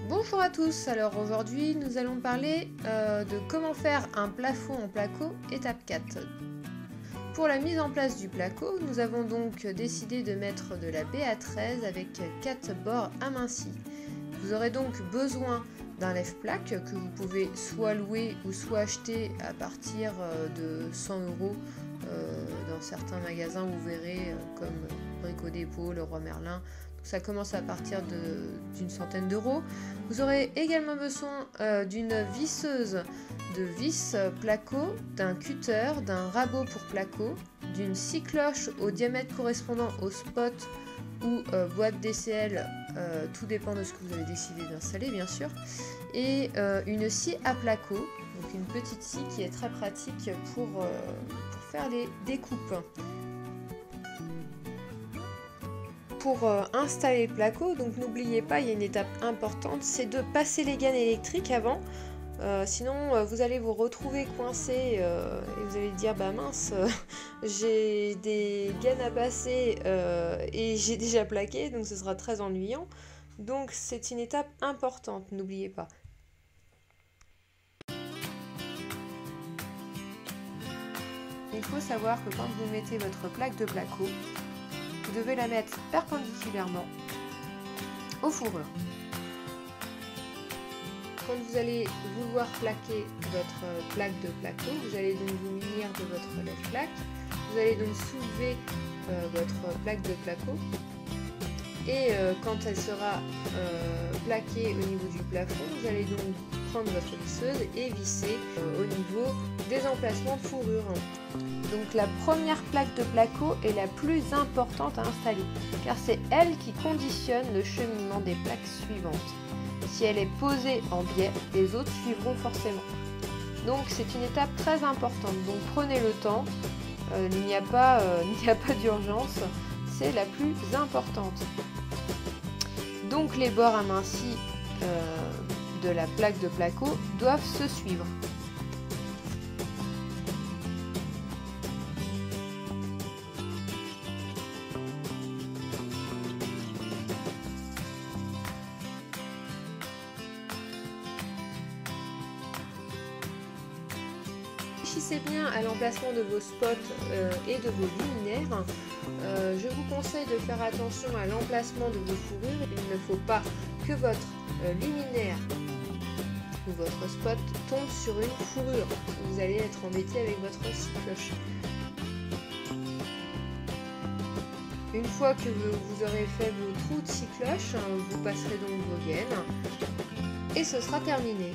Bonjour à tous, alors aujourd'hui nous allons parler de comment faire un plafond en placo étape 4. Pour la mise en place du placo, nous avons donc décidé de mettre de la BA13 avec 4 bords amincis. Vous aurez donc besoin d'un lève-plaque que vous pouvez soit louer ou soit acheter à partir de 100 € dans certains magasins, vous verrez comme Brico Dépôt, Leroy Merlin. Ça commence à partir d'une centaine d'euros. Vous aurez également besoin d'une visseuse de vis placo, d'un cutter, d'un rabot pour placo, d'une scie cloche au diamètre correspondant au spot ou boîte DCL, tout dépend de ce que vous avez décidé d'installer bien sûr, et une scie à placo, donc une petite scie qui est très pratique pour faire les découpes. Pour installer le placo, donc n'oubliez pas, il y a une étape importante, c'est de passer les gaines électriques avant. Sinon vous allez vous retrouver coincé et vous allez dire bah mince, j'ai des gaines à passer et j'ai déjà plaqué, donc ce sera très ennuyant. Donc c'est une étape importante, n'oubliez pas. Il faut savoir que quand vous mettez votre plaque de placo, vous devez la mettre perpendiculairement aux fourrures. Quand vous allez vouloir plaquer votre plaque de placo, vous allez donc vous munir de votre lève-plaque. Vous allez donc soulever votre plaque de placo et quand elle sera plaquée au niveau du plafond, vous allez donc prendre votre visseuse et visser au niveau des emplacements de fourrure. Donc la première plaque de placo est la plus importante à installer car c'est elle qui conditionne le cheminement des plaques suivantes. Si elle est posée en biais, les autres suivront forcément. Donc c'est une étape très importante, donc prenez le temps, il n'y a pas d'urgence, c'est la plus importante. Donc les bords amincis de la plaque de placo doivent se suivre. Réfléchissez bien à l'emplacement de vos spots et de vos luminaires. Je vous conseille de faire attention à l'emplacement de vos fourrures. Il ne faut pas que votre luminaire ou votre spot tombe sur une fourrure. Vous allez être embêté avec votre scie cloche. Une fois que vous aurez fait vos trous de scie cloche, vous passerez donc vos gaines et ce sera terminé.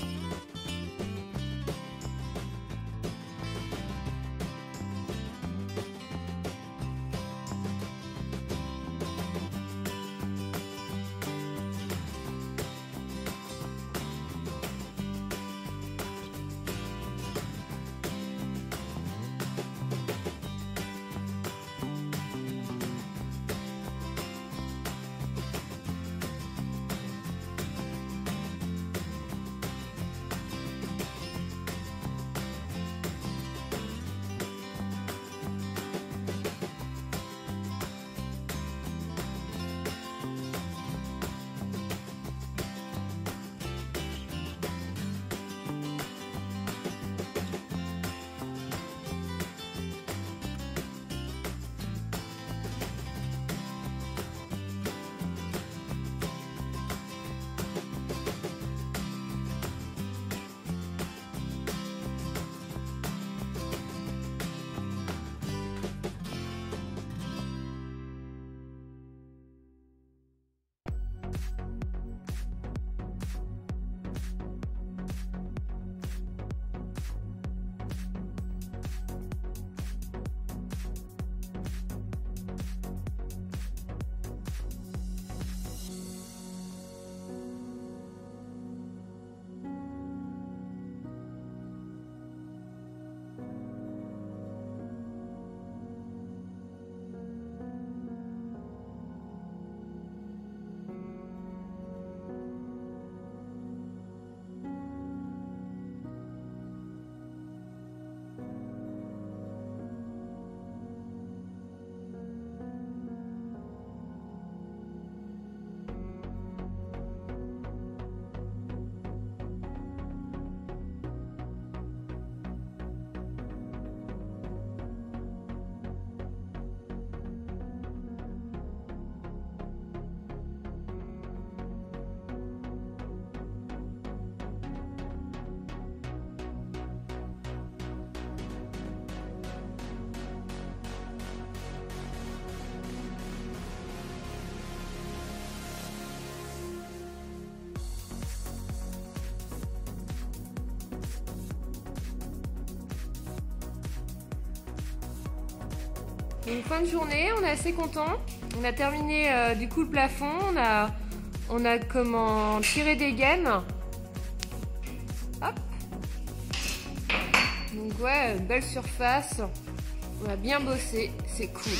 Donc fin de journée, on est assez content. On a terminé du coup le plafond, on a comment tiré des gaines. Hop. Donc ouais, belle surface. On a bien bossé, c'est cool.